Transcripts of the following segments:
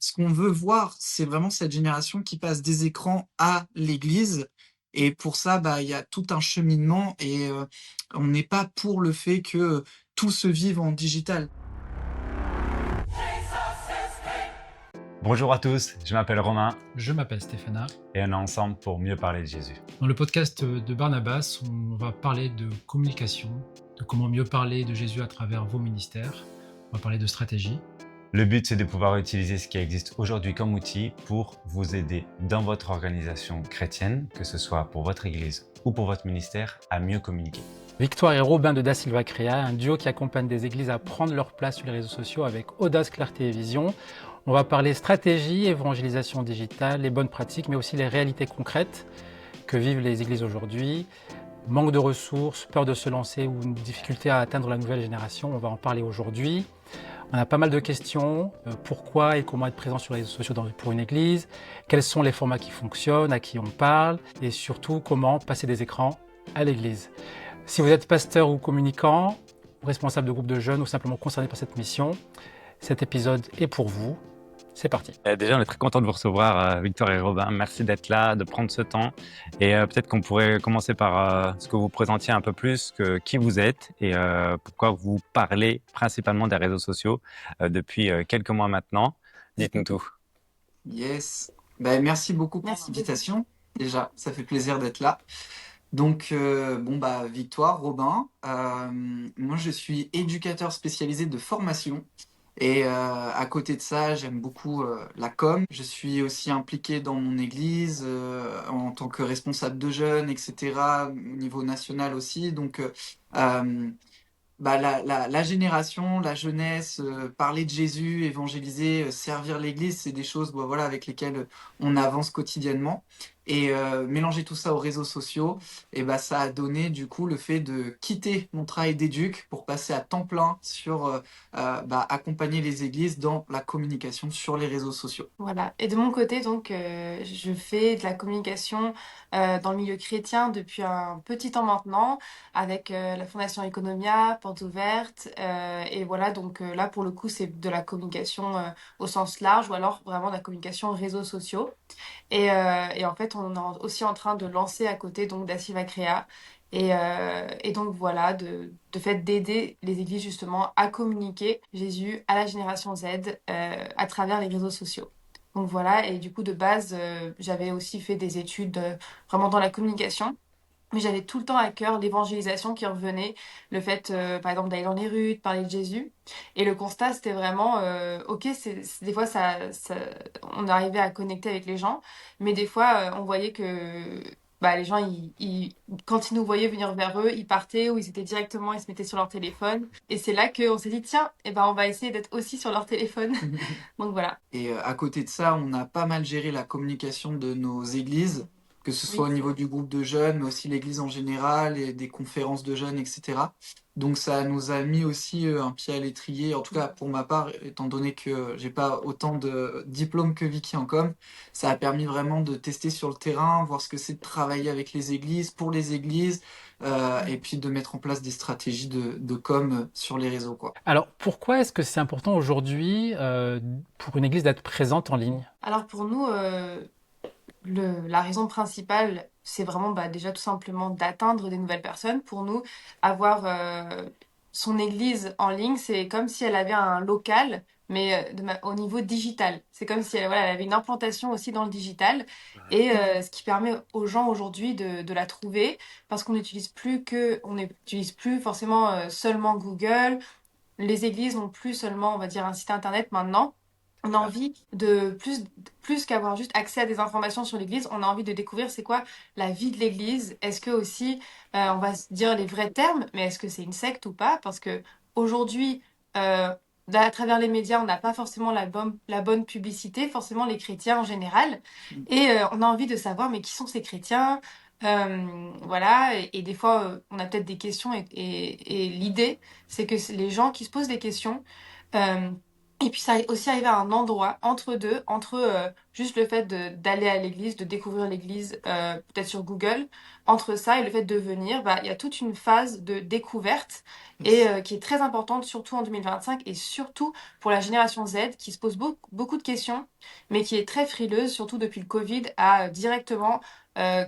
ce qu'on veut voir, c'est vraiment cette génération qui passe des écrans à l'église et pour ça, bah, il y a tout un cheminement et on n'est pas pour le fait que tout se vive en digital. Bonjour à tous, je m'appelle Romain Je m'appelle Stéphana. et on est ensemble pour mieux parler de Jésus. Dans le podcast de Barnabas, on va parler de communication, de comment mieux parler de Jésus à travers vos ministères. On va parler de stratégie. Le but, c'est de pouvoir utiliser ce qui existe aujourd'hui comme outil pour vous aider dans votre organisation chrétienne, que ce soit pour votre église ou pour votre ministère, à mieux communiquer. Victoire et Robin de Da Silva Crea, un duo qui accompagne des églises à prendre leur place sur les réseaux sociaux avec audace, clarté et vision. On va parler stratégie, évangélisation digitale, les bonnes pratiques, mais aussi les réalités concrètes que vivent les églises aujourd'hui. Manque de ressources, peur de se lancer ou une difficulté à atteindre la nouvelle génération, on va en parler aujourd'hui. On a pas mal de questions, pourquoi et comment être présent sur les réseaux sociaux pour une église, quels sont les formats qui fonctionnent, à qui on parle, et surtout comment passer des écrans à l'église. Si vous êtes pasteur ou communicant, responsable de groupe de jeunes ou simplement concerné par cette mission, cet épisode est pour vous. C'est parti. Déjà, on est très content de vous recevoir, Victor et Robin. Merci d'être là, de prendre ce temps. Et peut-être qu'on pourrait commencer par ce que vous présentiez un peu plus, qui vous êtes et pourquoi vous parlez principalement des réseaux sociaux depuis quelques mois maintenant. Dites-nous tout. Yes. Ben, merci beaucoup pour l'invitation. Déjà, ça fait plaisir d'être là. Donc, bon, bah, Victoire, Robin. Moi, je suis éducateur spécialisé de formation. Et à côté de ça, j'aime beaucoup la com. Je suis aussi impliqué dans mon église en tant que responsable de jeunes, etc., au niveau national aussi. Donc, euh, bah, la génération, la jeunesse, parler de Jésus, évangéliser, servir l'Église, c'est des choses bah, voilà, avec lesquelles on avance quotidiennement. Et mélanger tout ça aux réseaux sociaux, et bah, ça a donné du coup le fait de quitter mon travail d'éduc pour passer à temps plein sur bah, accompagner les églises dans la communication sur les réseaux sociaux. Voilà. Et de mon côté, donc, je fais de la communication dans le milieu chrétien depuis un petit temps maintenant, avec la Fondation Economia, Portes Ouvertes. Et voilà, donc là, pour le coup, c'est de la communication au sens large, ou alors vraiment de la communication réseaux sociaux. Et en fait, on est aussi en train de lancer à côté donc d'Assiva Crea. Et donc voilà, de fait d'aider les églises justement à communiquer Jésus à la génération Z à travers les réseaux sociaux. Donc voilà, et du coup de base, j'avais aussi fait des études vraiment dans la communication. Mais j'avais tout le temps à cœur l'évangélisation qui revenait, le fait, par exemple, d'aller dans les rues, de parler de Jésus. Et le constat, c'était vraiment, ok, des fois, on arrivait à connecter avec les gens, mais des fois, on voyait que bah, les gens, quand ils nous voyaient venir vers eux, ils partaient ou ils se mettaient sur leur téléphone. Et c'est là qu'on s'est dit, tiens, eh ben, on va essayer d'être aussi sur leur téléphone. Donc voilà. Et à côté de ça, on a pas mal géré la communication de nos églises, que ce soit Oui. au niveau du groupe de jeunes, mais aussi l'église en général, et des conférences de jeunes, etc. Donc ça nous a mis aussi un pied à l'étrier, en tout cas pour ma part, étant donné que j'ai pas autant de diplômes que Vicky en com, ça a permis vraiment de tester sur le terrain, voir ce que c'est de travailler avec les églises, pour les églises, et puis de mettre en place des stratégies de com sur les réseaux, quoi. Alors, pourquoi est-ce que c'est important aujourd'hui pour une église d'être présente en ligne? Alors pour nous, la raison principale, c'est vraiment bah, déjà tout simplement d'atteindre des nouvelles personnes. Pour nous, avoir son église en ligne, c'est comme si elle avait un local, mais au niveau digital. C'est comme si voilà, elle avait une implantation aussi dans le digital. Et ce qui permet aux gens aujourd'hui de la trouver, parce on n'utilise plus forcément seulement Google. Les églises n'ont plus seulement, on va dire, un site internet maintenant. On a envie de plus qu'avoir juste accès à des informations sur l'église, on a envie de découvrir c'est quoi la vie de l'église. Est-ce que aussi, on va se dire les vrais termes, mais est-ce que c'est une secte ou pas? Parce que aujourd'hui, à travers les médias, on n'a pas forcément la bonne publicité, forcément les chrétiens en général. Et on a envie de savoir, mais qui sont ces chrétiens? Voilà, et des fois, on a peut-être des questions, et l'idée, c'est que les gens qui se posent des questions, euh, Et puis ça aussi arriver à un endroit entre deux, entre juste le fait d'aller à l'église, de découvrir l'église peut-être sur Google, entre ça et le fait de venir, bah, il y a toute une phase de découverte et Yes. qui est très importante, surtout en 2025 et surtout pour la génération Z qui se pose beaucoup de questions, mais qui est très frileuse, surtout depuis le Covid, à directement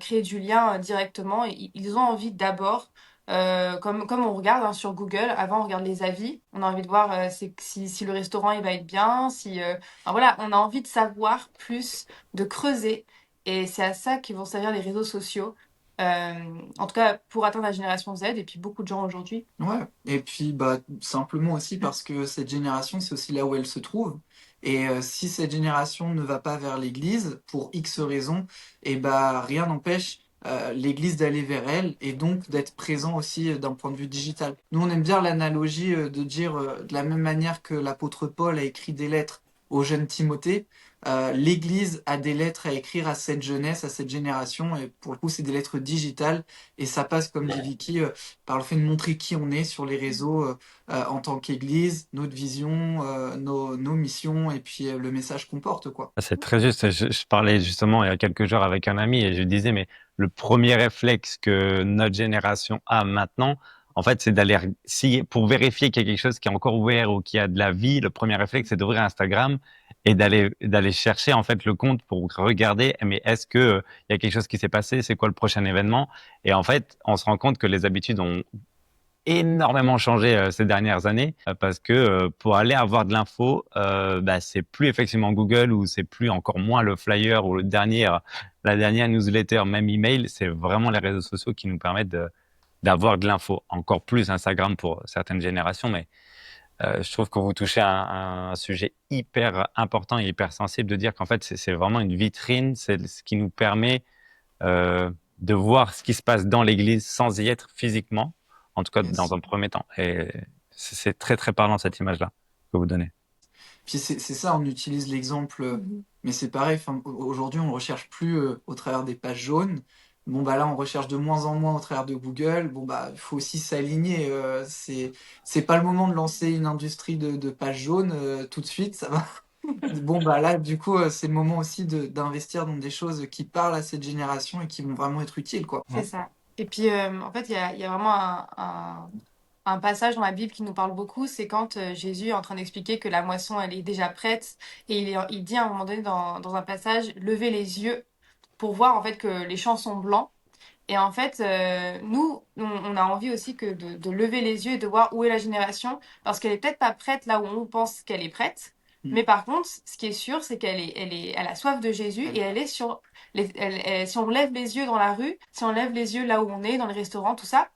créer du lien directement. Et ils ont envie d'abord comme on regarde hein, sur Google, avant on regarde les avis, on a envie de voir si le restaurant il va être bien, si enfin, voilà, on a envie de savoir plus, de creuser, et c'est à ça qu'ils vont servir les réseaux sociaux. Euh, En tout cas pour atteindre la génération Z et puis beaucoup de gens aujourd'hui. Ouais, et puis bah simplement aussi parce que cette génération, c'est aussi là où elle se trouve. Et si cette génération ne va pas vers l'église, pour X raisons, et bah rien n'empêche l'église d'aller vers elle et donc d'être présent aussi d'un point de vue digital. Nous, on aime bien l'analogie de dire de la même manière que l'apôtre Paul a écrit des lettres au jeune Timothée, l'église a des lettres à écrire à cette jeunesse, à cette génération, et pour le coup, c'est des lettres digitales, et ça passe, comme dit Vicky, par le fait de montrer qui on est sur les réseaux en tant qu'Église, notre vision, nos missions et puis le message qu'on porte, quoi. C'est très juste. Je parlais justement il y a quelques jours avec un ami et je disais, mais le premier réflexe que notre génération a maintenant, en fait, c'est d'aller, si, pour vérifier qu'il y a quelque chose qui est encore ouvert ou qu'il y a de la vie, le premier réflexe, c'est d'ouvrir Instagram et d'aller chercher, en fait, le compte pour regarder, mais est-ce que, il y a quelque chose qui s'est passé? C'est quoi le prochain événement? Et en fait, on se rend compte que les habitudes ont énormément changé ces dernières années parce que pour aller avoir de l'info, bah, c'est plus effectivement Google ou c'est plus encore moins le flyer ou la dernière newsletter, même email, c'est vraiment les réseaux sociaux qui nous permettent d'avoir de l'info. Encore plus Instagram pour certaines générations, mais je trouve que vous touchez à un sujet hyper important et hyper sensible de dire qu'en fait c'est vraiment une vitrine, c'est ce qui nous permet de voir ce qui se passe dans l'église sans y être physiquement, en tout cas dans Yes. un premier temps. Et c'est très très parlant cette image-là que vous donnez. Puis c'est ça, on utilise l'exemple, mais c'est pareil, aujourd'hui on ne recherche plus au travers des pages jaunes. Bon bah là on recherche de moins en moins au travers de Google. Bon bah il faut aussi s'aligner. C'est pas le moment de lancer une industrie de pages jaunes tout de suite, ça va. Bon bah là du coup c'est le moment aussi d'investir dans des choses qui parlent à cette génération et qui vont vraiment être utiles, quoi. C'est ça. Et puis, en fait, il y a vraiment un passage dans la Bible qui nous parle beaucoup, c'est quand Jésus est en train d'expliquer que la moisson, elle est déjà prête, et il dit à un moment donné dans un passage, levez les yeux pour voir en fait que les champs sont blancs. Et en fait, nous, on a envie aussi que de lever les yeux et de voir où est la génération, parce qu'elle est peut-être pas prête là où on pense qu'elle est prête. Mm. Mais par contre, ce qui est sûr, c'est elle a soif de Jésus et elle est si on lève les yeux dans la rue, si on lève les yeux là où on est, dans les restaurants, tout ça,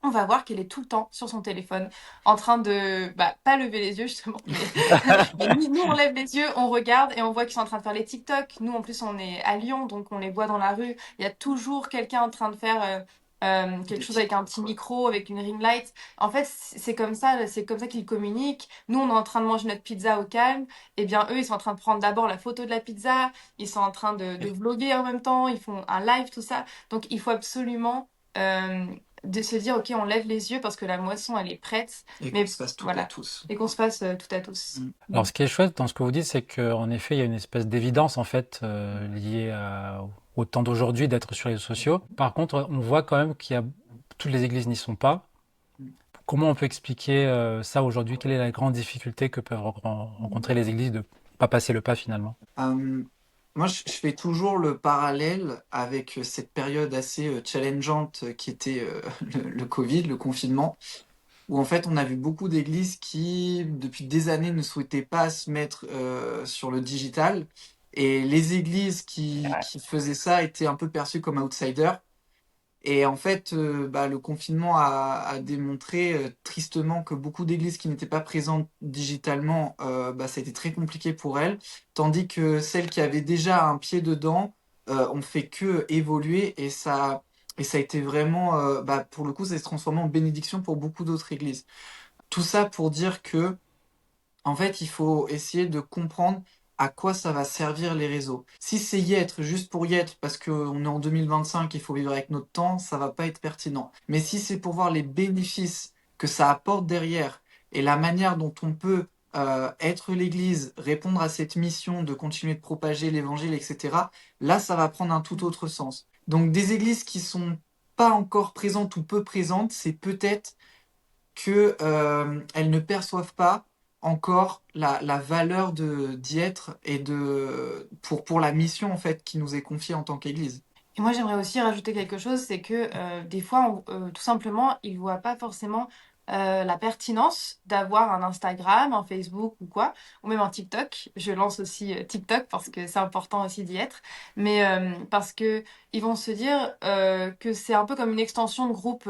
on va voir qu'elle est tout le temps sur son téléphone, en train de, bah, pas lever les yeux justement, mais nous, on lève les yeux, on regarde et on voit qu'ils sont en train de faire les TikTok. Nous, en plus, on est à Lyon, donc on les voit dans la rue. Il y a toujours quelqu'un en train de faire quelque chose avec un petit micro, avec une ring light. En fait, c'est comme ça qu'ils communiquent. Nous, on est en train de manger notre pizza au calme. Eh bien, eux, ils sont en train de prendre d'abord la photo de la pizza. Ils sont en train de vlogger en même temps. Ils font un live, tout ça. Donc, il faut absolument de se dire, ok, on lève les yeux parce que la moisson, elle est prête. Et Mais qu'on se fasse tout à voilà, tous. et qu'on se fasse tout à tous. Mm. Alors, ce qui est chouette dans ce que vous dites, c'est qu'en effet, il y a une espèce d'évidence en fait liée au temps d'aujourd'hui d'être sur les réseaux sociaux. Par contre, on voit quand même qu'il y a toutes les églises n'y sont pas. Comment on peut expliquer ça aujourd'hui? Quelle est la grande difficulté que peuvent rencontrer les églises de ne pas passer le pas finalement? Euh, Moi, je fais toujours le parallèle avec cette période assez challengeante qui était le Covid, le confinement, où en fait on a vu beaucoup d'églises qui, depuis des années, ne souhaitaient pas se mettre sur le digital. Et les églises qui faisaient ça étaient un peu perçues comme outsiders. Et en fait, bah, le confinement a démontré tristement que beaucoup d'églises qui n'étaient pas présentes digitalement, bah, ça a été très compliqué pour elles, tandis que celles qui avaient déjà un pied dedans ont fait que évoluer et ça a été vraiment, bah, pour le coup, ça s'est transformé en bénédiction pour beaucoup d'autres églises. Tout ça pour dire que en fait, il faut essayer de comprendre à quoi ça va servir les réseaux. Si c'est y être juste pour y être parce qu'on est en 2025, il faut vivre avec notre temps, ça va pas être pertinent. Mais si c'est pour voir les bénéfices que ça apporte derrière et la manière dont on peut être l'Église, répondre à cette mission de continuer de propager l'Évangile, etc., là, ça va prendre un tout autre sens. Donc des églises qui sont pas encore présentes ou peu présentes, c'est peut-être que elles ne perçoivent pas encore la valeur d'y être et pour la mission en fait qui nous est confiée en tant qu'Église. Et moi, j'aimerais aussi rajouter quelque chose, c'est que des fois, tout simplement, ils voient pas forcément la pertinence d'avoir un Instagram, un Facebook ou quoi, ou même un TikTok. Je lance aussi TikTok parce que c'est important aussi d'y être, mais parce que ils vont se dire que c'est un peu comme une extension de groupe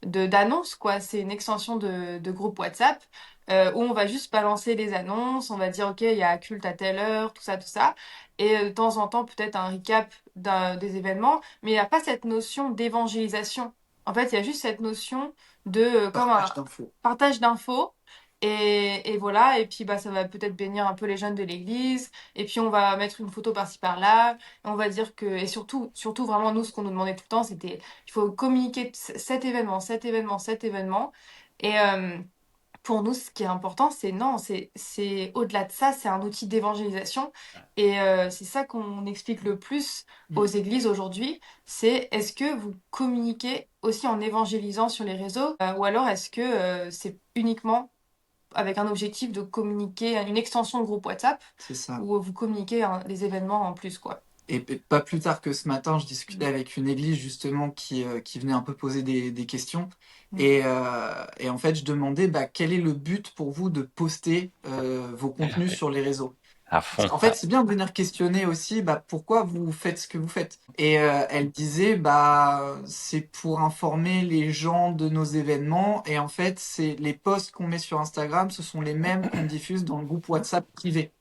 d'annonces, quoi. C'est une extension de groupe WhatsApp. Où on va juste balancer les annonces, on va dire ok, il y a culte à telle heure, tout ça, tout ça, et de temps en temps peut-être un recap des événements, mais il n'y a pas cette notion d'évangélisation. En fait, il y a juste cette notion de comme Partage un d'infos. partage d'infos. Et voilà, et puis bah, ça va peut-être bénir un peu les jeunes de l'église, et puis on va mettre une photo par-ci par-là, et on va dire que, et surtout vraiment nous, ce qu'on nous demandait tout le temps, c'était il faut communiquer cet événement, cet événement, cet événement. Et, pour nous, ce qui est important, c'est non, c'est au-delà de ça, c'est un outil d'évangélisation. Et c'est ça qu'on explique le plus aux Mm. églises aujourd'hui, c'est est-ce que vous communiquez aussi en évangélisant sur les réseaux, ou alors est-ce que c'est uniquement avec un objectif de communiquer une extension de groupe WhatsApp, C'est ça. où vous communiquez des événements en plus, quoi. Et pas plus tard que ce matin, je discutais avec une église justement qui venait un peu poser des questions. Mm. Et en fait, je demandais bah, quel est le but pour vous de poster vos contenus sur les réseaux. À fond. En fait, c'est bien de venir questionner aussi bah, pourquoi vous faites ce que vous faites. Et elle disait, bah, c'est pour informer les gens de nos événements. Et en fait, c'est les posts qu'on met sur Instagram, ce sont les mêmes qu'on diffuse dans le groupe WhatsApp privé.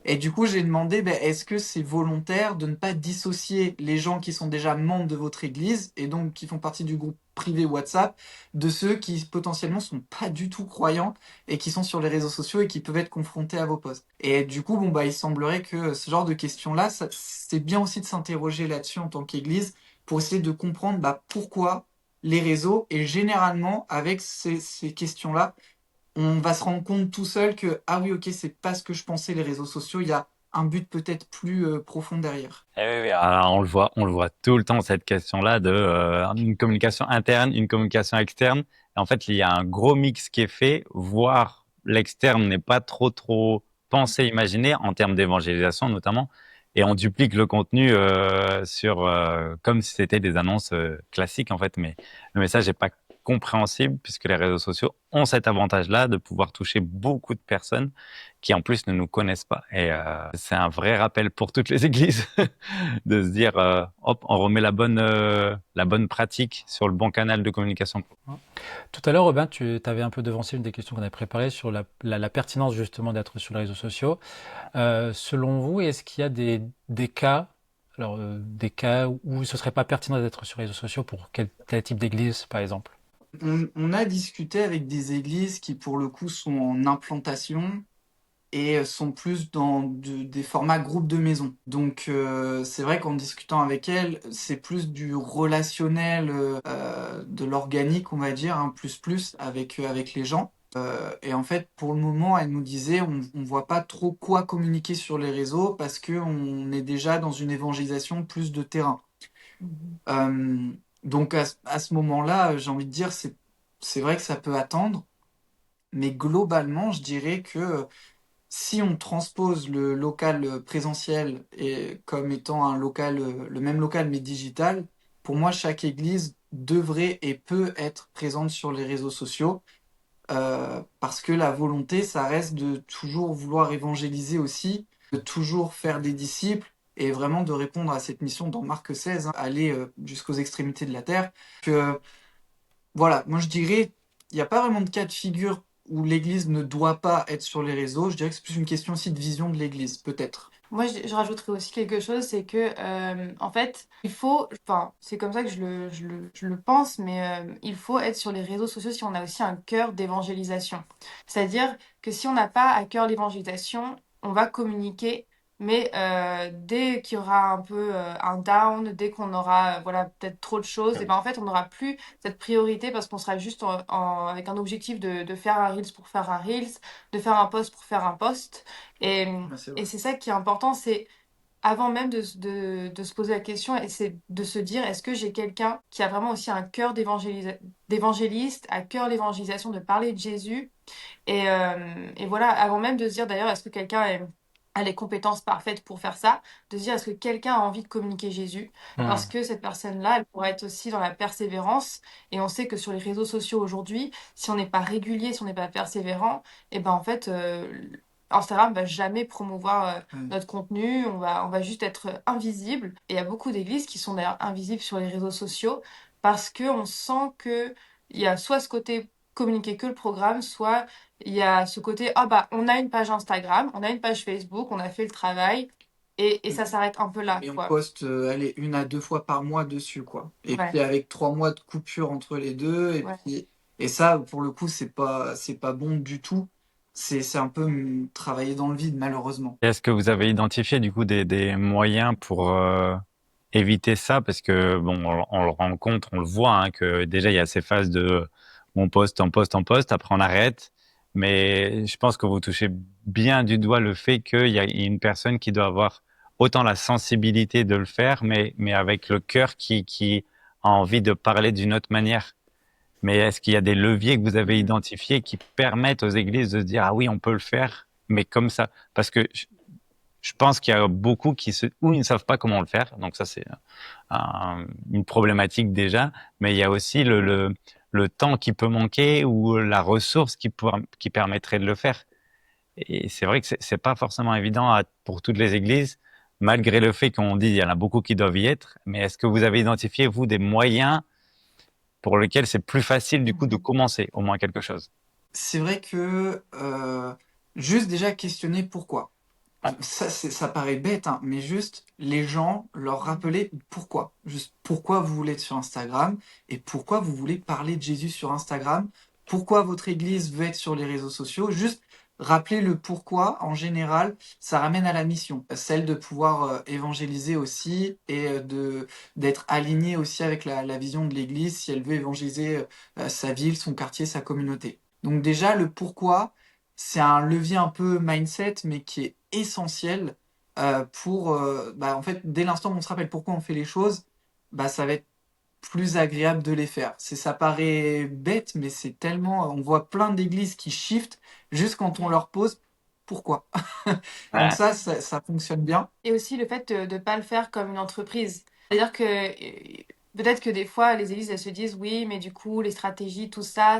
Et du coup, j'ai demandé, ben, est-ce que c'est volontaire de ne pas dissocier les gens qui sont déjà membres de votre église et donc qui font partie du groupe privé WhatsApp de ceux qui potentiellement sont pas du tout croyants et qui sont sur les réseaux sociaux et qui peuvent être confrontés à vos posts. Et du coup, bon, bah, il semblerait que ce genre de questions-là, c'est bien aussi de s'interroger là-dessus en tant qu'église pour essayer de comprendre bah, pourquoi les réseaux et généralement avec ces questions-là, on va se rendre compte tout seul que, ah oui, ok, c'est pas ce que je pensais, les réseaux sociaux, il y a un but peut-être plus profond derrière. Eh oui, oui, alors on le voit tout le temps, cette question-là de une communication interne, une communication externe. Et en fait, il y a un gros mix qui est fait, voire l'externe n'est pas trop pensé, imaginé en termes d'évangélisation notamment. Et on duplique le contenu comme si c'était des annonces classiques en fait, mais le message n'est pas compréhensible puisque les réseaux sociaux ont cet avantage-là de pouvoir toucher beaucoup de personnes qui en plus ne nous connaissent pas. Et c'est un vrai rappel pour toutes les églises de se dire, hop, on remet la bonne pratique sur le bon canal de communication. Tout à l'heure, Robin, tu avais un peu devancé une des questions qu'on avait préparées sur la pertinence justement d'être sur les réseaux sociaux. Selon vous, est-ce qu'il y a des cas, alors des cas où ce serait pas pertinent d'être sur les réseaux sociaux pour tel type d'église, par exemple? On a discuté avec des églises qui, pour le coup, sont en implantation et sont plus dans des formats groupes de maison. Donc c'est vrai qu'en discutant avec elles, c'est plus du relationnel, de l'organique, on va dire, hein, plus avec les gens. Et en fait, pour le moment, elle nous disait, on voit pas trop quoi communiquer sur les réseaux parce que on est déjà dans une évangélisation plus de terrain. Mhm. Donc à ce moment-là, j'ai envie de dire, c'est vrai que ça peut attendre, mais globalement, je dirais que si on transpose le local présentiel comme étant un local, le même local mais digital, pour moi, chaque église devrait et peut être présente sur les réseaux sociaux parce que la volonté, ça reste de toujours vouloir évangéliser aussi, de toujours faire des disciples et vraiment de répondre à cette mission dans Marc 16, hein, aller jusqu'aux extrémités de la terre. Que, voilà, moi je dirais, il n'y a pas vraiment de cas de figure où l'Église ne doit pas être sur les réseaux. Je dirais que c'est plus une question aussi de vision de l'Église, peut-être. Moi, je rajouterais aussi quelque chose, c'est que, en fait, il faut, enfin, c'est comme ça que je le pense, mais il faut être sur les réseaux sociaux si on a aussi un cœur d'évangélisation. C'est-à-dire que si on n'a pas à cœur l'évangélisation, on va communiquer, mais dès qu'il y aura un peu un down, dès qu'on aura voilà peut-être trop de choses, et ben en fait on n'aura plus cette priorité parce qu'on sera juste avec un objectif de faire un reels pour faire un reels, de faire un post pour faire un post, et, Ouais, c'est et vrai. c'est ça qui est important, c'est avant même de se poser la question, et c'est de se dire, est-ce que j'ai quelqu'un qui a vraiment aussi un cœur d'évangéliste, à cœur l'évangélisation, de parler de Jésus, et voilà, avant même de se dire d'ailleurs, est-ce que a les compétences parfaites pour faire ça, de se dire, est-ce que quelqu'un a envie de communiquer Jésus? Parce que cette personne-là, elle pourrait être aussi dans la persévérance. Et on sait que sur les réseaux sociaux aujourd'hui, si on n'est pas régulier, si on n'est pas persévérant, et ben en fait, Instagram va jamais promouvoir Ouais. notre contenu, on va juste être invisible. Et il y a beaucoup d'églises qui sont d'ailleurs invisibles sur les réseaux sociaux parce qu'on sent que il y a soit ce côté communiquer que le programme, soit il y a ce côté, ah bah, on a une page Instagram, on a une page Facebook, on a fait le travail, et ça s'arrête un peu là, Et on quoi. poste, allez, 1 à 2 fois par mois dessus, quoi. Et Ouais, puis avec 3 mois de coupure entre les deux, et ouais. puis et ça, pour le coup, c'est pas bon du tout. C'est un peu travailler dans le vide, malheureusement. Et est-ce que vous avez identifié du coup des moyens pour éviter ça? Parce que bon, on le rencontre, on le voit, hein, que déjà il y a ces phases de on poste, on poste, on poste, après on arrête. Mais je pense que vous touchez bien du doigt le fait qu'il y a une personne qui doit avoir autant la sensibilité de le faire, mais avec le cœur qui a envie de parler d'une autre manière. Mais est-ce qu'il y a des leviers que vous avez identifiés qui permettent aux églises de se dire, ah oui, on peut le faire, mais comme ça? Parce que je pense qu'il y a beaucoup ou ils ne savent pas comment le faire. Donc ça, c'est une problématique déjà. Mais il y a aussi le temps qui peut manquer ou la ressource qui permettrait de le faire. Et c'est vrai que c'est pas forcément évident pour toutes les églises, malgré le fait qu'on dit il y en a beaucoup qui doivent y être. Mais est-ce que vous avez identifié, vous, des moyens pour lesquels c'est plus facile, du coup, de Mhm. commencer au moins quelque chose? C'est vrai que juste déjà questionner pourquoi. Ouais. Ça paraît bête, hein, mais juste les gens leur rappeler pourquoi. Juste pourquoi vous voulez être sur Instagram et pourquoi vous voulez parler de Jésus sur Instagram. Pourquoi votre église veut être sur les réseaux sociaux. Juste rappeler le pourquoi, en général, ça ramène à la mission, celle de pouvoir évangéliser aussi et d'être aligné aussi avec la vision de l'église si elle veut évangéliser sa ville, son quartier, sa communauté. Donc déjà, le pourquoi, c'est un levier un peu mindset, mais qui est essentiel pour, bah, en fait, dès l'instant où on se rappelle pourquoi on fait les choses, bah, ça va être plus agréable de les faire. Ça paraît bête, mais c'est tellement, on voit plein d'églises qui shiftent juste quand on leur pose pourquoi. Donc Ouais. ça fonctionne bien. Et aussi le fait de ne pas le faire comme une entreprise. C'est-à-dire que peut-être que des fois, les églises, elles se disent, oui, mais du coup, les stratégies, tout ça,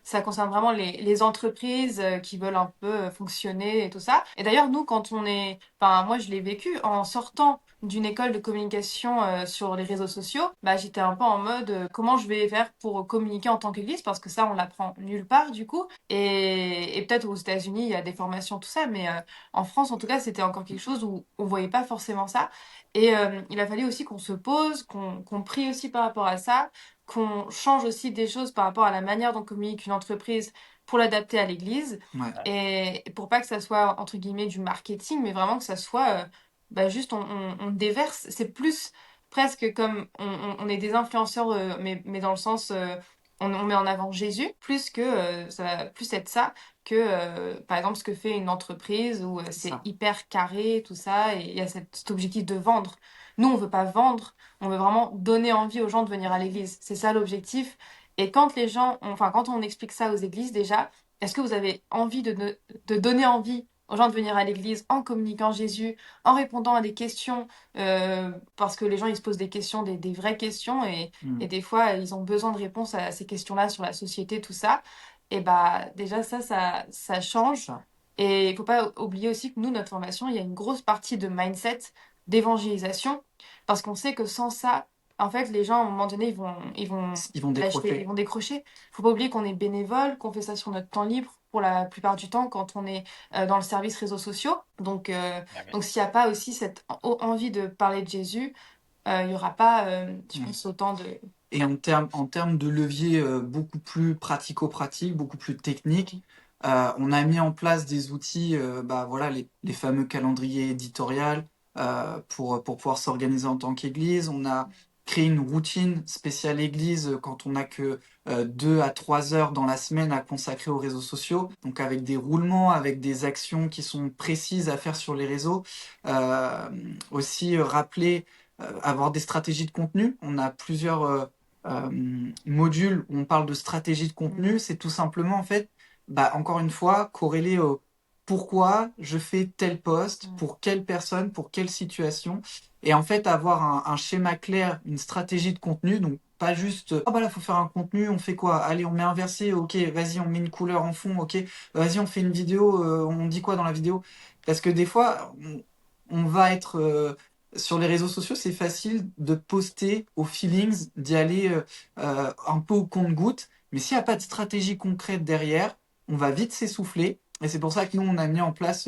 ça concerne vraiment les entreprises qui veulent un peu fonctionner et tout ça. Et d'ailleurs, nous, quand on est, enfin, moi, je l'ai vécu en sortant d'une école de communication sur les réseaux sociaux, bah, j'étais un peu en mode, comment je vais faire pour communiquer en tant qu'église, parce que ça, on l'apprend nulle part, du coup. Et peut-être aux États-Unis, il y a des formations, tout ça, mais en France, en tout cas, c'était encore quelque chose où on voyait pas forcément ça. Et il a fallu aussi qu'on se pose, qu'on prie aussi par rapport à ça, qu'on change aussi des choses par rapport à la manière dont communique une entreprise pour l'adapter à l'église. Ouais, Et pour pas que ça soit, entre guillemets, du marketing, mais vraiment que ça soit bah, juste on déverse. C'est plus presque comme on est des influenceurs, mais dans le sens, on met en avant Jésus, plus que ça va plus être ça que, par exemple, ce que fait une entreprise où c'est c'est ça. hyper carré, tout ça, et il y a cet objectif de vendre. Nous, on veut pas vendre, on veut vraiment donner envie aux gens de venir à l'église. C'est ça l'objectif. Et quand les gens, enfin, quand on explique ça aux églises, déjà, est-ce que vous avez envie de donner envie aux gens de venir à l'église en communiquant Jésus, en répondant à des questions, parce que les gens, ils se posent des questions, des vraies questions, et Mm. des fois, ils ont besoin de réponses à ces questions-là sur la société, tout ça. Et bah déjà ça change. Ça. Et il faut pas oublier aussi que nous, notre formation, il y a une grosse partie de mindset, d'évangélisation, parce qu'on sait que sans ça, en fait, les gens, à un moment donné, ils vont Ils vont lâcher, ils décrocher. vont décrocher. Faut pas oublier qu'on est bénévole, qu'on fait ça sur notre temps libre pour la plupart du temps quand on est dans le service réseaux sociaux. Donc s'il n'y a pas aussi cette envie de parler de Jésus, il y aura pas, je Mm. pense, autant de... Et en termes de levier beaucoup plus pratico-pratique, beaucoup plus technique, On a mis en place des outils, voilà, les fameux calendriers éditoriaux pour pouvoir s'organiser en tant qu'Église. On a créé une routine spéciale Église quand on n'a que 2 à 3 heures dans la semaine à consacrer aux réseaux sociaux. Donc avec des roulements, avec des actions qui sont précises à faire sur les réseaux. Aussi rappeler, avoir des stratégies de contenu. On a plusieurs modules où on parle de stratégie de contenu. C'est tout simplement en fait, encore une fois, corrélé au pourquoi je fais tel poste, pour quelle personne, pour quelle situation. Et en fait, avoir un schéma clair, une stratégie de contenu, donc pas juste, ah bah là, faut faire un contenu, on fait quoi? Allez, on met un verset, ok, vas-y, on met une couleur en fond, ok, vas-y, on fait une vidéo, on dit quoi dans la vidéo? Parce que des fois, on va être sur les réseaux sociaux, c'est facile de poster aux feelings, d'y aller un peu au compte-goutte, mais s'il n'y a pas de stratégie concrète derrière, on va vite s'essouffler. Et c'est pour ça que nous, on a mis en place,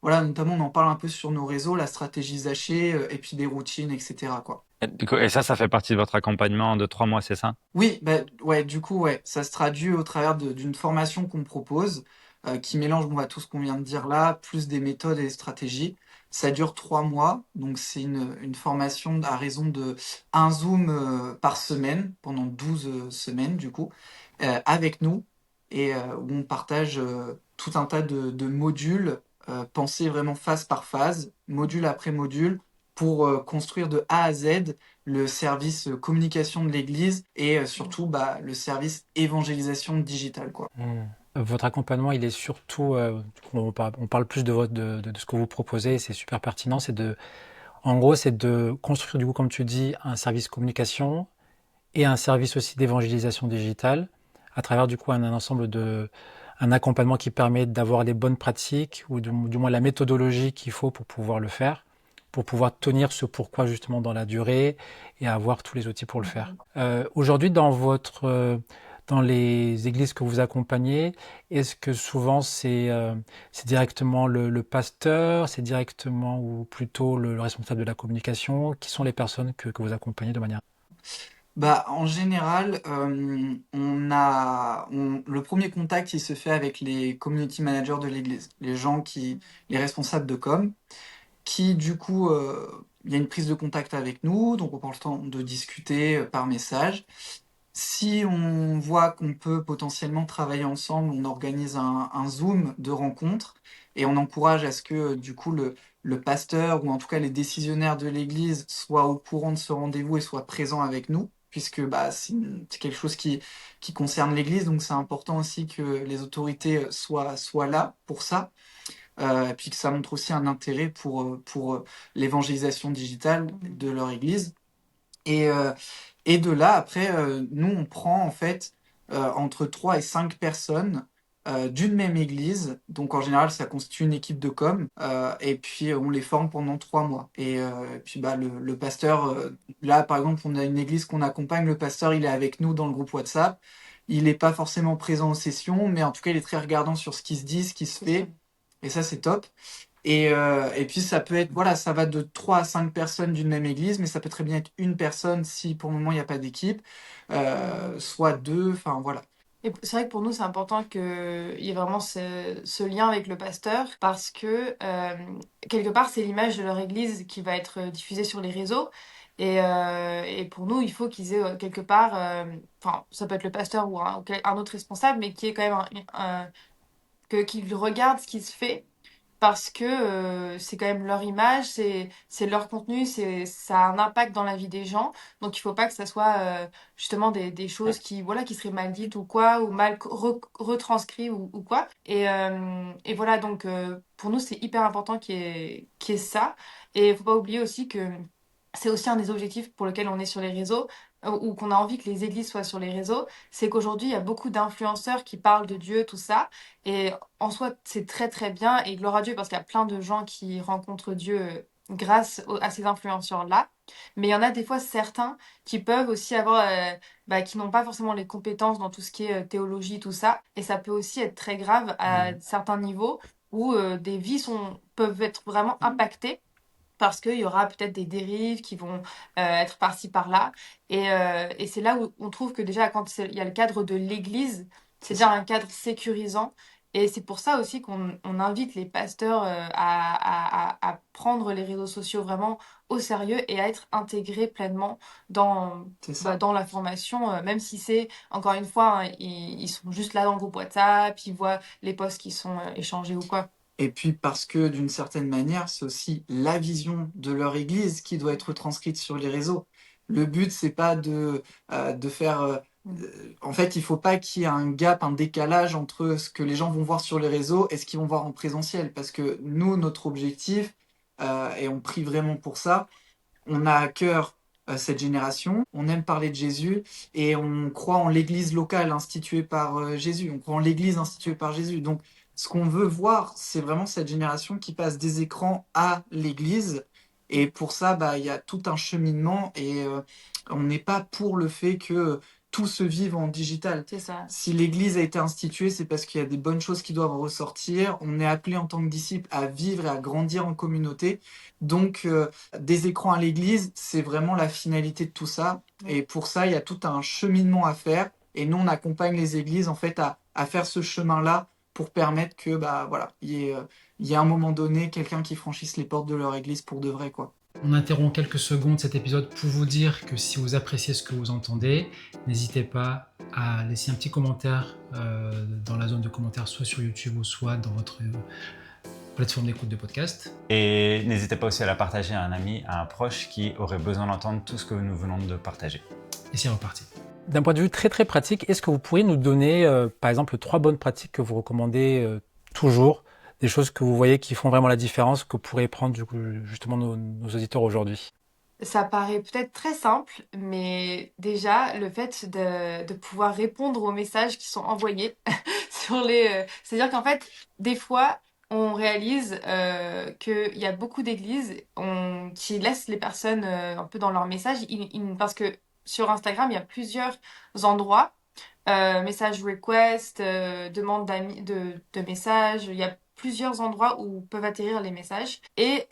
voilà, notamment on en parle un peu sur nos réseaux, la stratégie Zaché, et puis des routines, etc., quoi. Et ça, ça fait partie de votre accompagnement de 3 mois, c'est ça? Oui, ouais, du coup, ouais, ça se traduit au travers d'une formation qu'on propose, qui mélange tout ce qu'on vient de dire là, plus des méthodes et des stratégies. Ça dure 3 mois, donc c'est une formation à raison de un Zoom par semaine, pendant 12 semaines, du coup, avec nous, et où on partage tout un tas de modules, pensés vraiment phase par phase, module après module, pour construire de A à Z le service communication de l'Église et surtout le service évangélisation digitale, quoi. Votre accompagnement, il est surtout, on parle plus de ce que vous proposez, c'est super pertinent, en gros, c'est de construire, du coup, comme tu dis, un service communication et un service aussi d'évangélisation digitale à travers, du coup, un accompagnement qui permet d'avoir les bonnes pratiques ou du moins la méthodologie qu'il faut pour pouvoir le faire, pour pouvoir tenir ce pourquoi justement dans la durée et avoir tous les outils pour le faire. Aujourd'hui, dans les églises que vous accompagnez, est-ce que souvent c'est directement le pasteur, c'est directement ou plutôt le responsable de la communication? Qui sont les personnes que vous accompagnez de manière... En général, le premier contact, il se fait avec les community managers de l'Église, les responsables de com, qui du coup, il y a une prise de contact avec nous, donc on prend le temps de discuter par message. Si on voit qu'on peut potentiellement travailler ensemble, on organise un Zoom de rencontre et on encourage à ce que du coup le pasteur ou en tout cas les décisionnaires de l'Église soient au courant de ce rendez-vous et soient présents avec nous, puisque c'est quelque chose qui concerne l'Église, donc c'est important aussi que les autorités soient là pour ça, et puis que ça montre aussi un intérêt pour l'évangélisation digitale de leur Église. Et, euh, et de là, après, nous, on prend en fait entre 3 et 5 personnes d'une même église. Donc en général, ça constitue une équipe de com. Et puis on les forme pendant 3 mois. Et puis le pasteur, là par exemple, on a une église qu'on accompagne. Le pasteur, il est avec nous dans le groupe WhatsApp. Il n'est pas forcément présent aux sessions, mais en tout cas, il est très regardant sur ce qui se dit, ce qui se fait. Et ça, c'est top. Et puis ça peut être, voilà, ça va de 3 à 5 personnes d'une même église, mais ça peut très bien être une personne si pour le moment il n'y a pas d'équipe, soit deux, enfin voilà. Et c'est vrai que pour nous, c'est important qu'il y ait vraiment ce lien avec le pasteur parce que quelque part, c'est l'image de leur église qui va être diffusée sur les réseaux. Et pour nous, il faut qu'ils aient quelque part, enfin, ça peut être le pasteur ou un autre responsable, mais qui est quand même qu'ils regardent ce qui se fait parce que c'est quand même leur image, c'est leur contenu, ça a un impact dans la vie des gens. Donc il faut pas que ça soit justement des choses qui seraient mal dites ou quoi, ou mal retranscrites ou quoi. Et voilà, donc pour nous, c'est hyper important qu'il y ait ça. Et il faut pas oublier aussi que c'est aussi un des objectifs pour lequel on est sur les réseaux, ou qu'on a envie que les églises soient sur les réseaux, c'est qu'aujourd'hui, il y a beaucoup d'influenceurs qui parlent de Dieu, tout ça. Et en soi, c'est très très bien et gloire à Dieu parce qu'il y a plein de gens qui rencontrent Dieu grâce à ces influenceurs-là. Mais il y en a des fois certains qui peuvent aussi avoir, qui n'ont pas forcément les compétences dans tout ce qui est théologie, tout ça. Et ça peut aussi être très grave à certains niveaux où des vies peuvent être vraiment impactées parce qu'il y aura peut-être des dérives qui vont être par-ci par-là. Et c'est là où on trouve que déjà, quand il y a le cadre de l'Église, c'est déjà un cadre sécurisant Et c'est pour ça aussi qu'on invite les pasteurs à prendre les réseaux sociaux vraiment au sérieux et à être intégrés pleinement dans, C'est ça. dans la formation, même si c'est, encore une fois, hein, ils sont juste là dans le groupe WhatsApp, ils voient les posts qui sont échangés ou quoi. Et puis parce que d'une certaine manière, c'est aussi la vision de leur église qui doit être transcrite sur les réseaux. Le but, c'est pas de faire. En fait, il faut pas qu'il y ait un gap, un décalage entre ce que les gens vont voir sur les réseaux et ce qu'ils vont voir en présentiel. Parce que nous, notre objectif, et on prie vraiment pour ça, on a à cœur cette génération, on aime parler de Jésus et on croit en l'église locale instituée par Jésus, on croit en l'église instituée par Jésus. Donc, ce qu'on veut voir, c'est vraiment cette génération qui passe des écrans à l'église. Et pour ça, bah, il y a tout un cheminement et on n'est pas pour le fait que tout se vive en digital. C'est ça. Si l'église a été instituée, c'est parce qu'il y a des bonnes choses qui doivent ressortir. On est appelé en tant que disciples à vivre et à grandir en communauté. Donc, des écrans à l'église, c'est vraiment la finalité de tout ça. Ouais. Et pour ça, il y a tout un cheminement à faire. Et nous, on accompagne les églises en fait à faire ce chemin-là pour permettre que, bah voilà, il y ait à un moment donné quelqu'un qui franchisse les portes de leur église pour de vrai, quoi. On interrompt quelques secondes cet épisode pour vous dire que si vous appréciez ce que vous entendez, n'hésitez pas à laisser un petit commentaire dans la zone de commentaires, soit sur YouTube ou soit dans votre plateforme d'écoute de podcast. Et n'hésitez pas aussi à la partager à un ami, à un proche qui aurait besoin d'entendre tout ce que nous venons de partager. Et c'est reparti. D'un point de vue très très pratique, est-ce que vous pourriez nous donner par exemple 3 bonnes pratiques que vous recommandez toujours, des choses que vous voyez qui font vraiment la différence, que pourraient prendre du coup, justement nos auditeurs aujourd'hui? Ça paraît peut-être très simple, mais déjà, le fait de pouvoir répondre aux messages qui sont envoyés sur les... c'est-à-dire qu'en fait, des fois, on réalise qu'il y a beaucoup d'églises qui laissent les personnes un peu dans leurs messages, parce que sur Instagram, il y a plusieurs endroits message request, demande de messages. Il y a plusieurs endroits où peuvent atterrir les messages. Et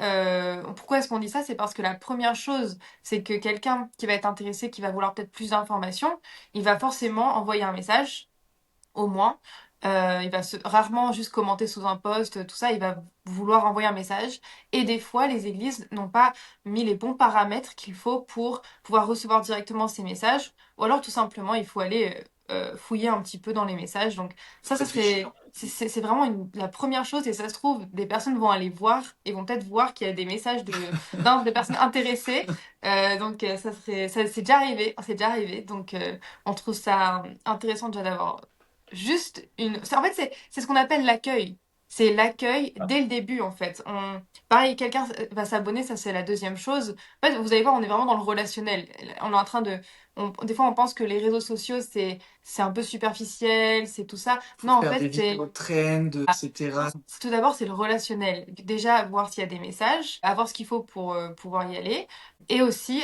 pourquoi est-ce qu'on dit ça? C'est parce que la première chose, c'est que quelqu'un qui va être intéressé, qui va vouloir peut-être plus d'informations, il va forcément envoyer un message, au moins. Il va rarement juste commenter sous un post, tout ça, il va vouloir envoyer un message. Et des fois, les églises n'ont pas mis les bons paramètres qu'il faut pour pouvoir recevoir directement ces messages. Ou alors, tout simplement, il faut aller fouiller un petit peu dans les messages. Donc ça serait... C'est vraiment la première chose, et ça se trouve, des personnes vont aller voir et vont peut-être voir qu'il y a des messages de personnes intéressées. Donc c'est déjà arrivé, c'est déjà arrivé. Donc on trouve ça intéressant déjà d'avoir juste une... En fait, c'est ce qu'on appelle l'accueil. C'est l'accueil dès le début, en fait. Pareil, quelqu'un va s'abonner, ça c'est la deuxième chose. En fait, vous allez voir, on est vraiment dans le relationnel. On est en train de... Des fois, on pense que les réseaux sociaux, c'est un peu superficiel, c'est tout ça. Non, en Faire fait, des c'est... vidéos trend, etc. Tout d'abord, c'est le relationnel. Déjà, voir s'il y a des messages, avoir ce qu'il faut pour pouvoir y aller, et aussi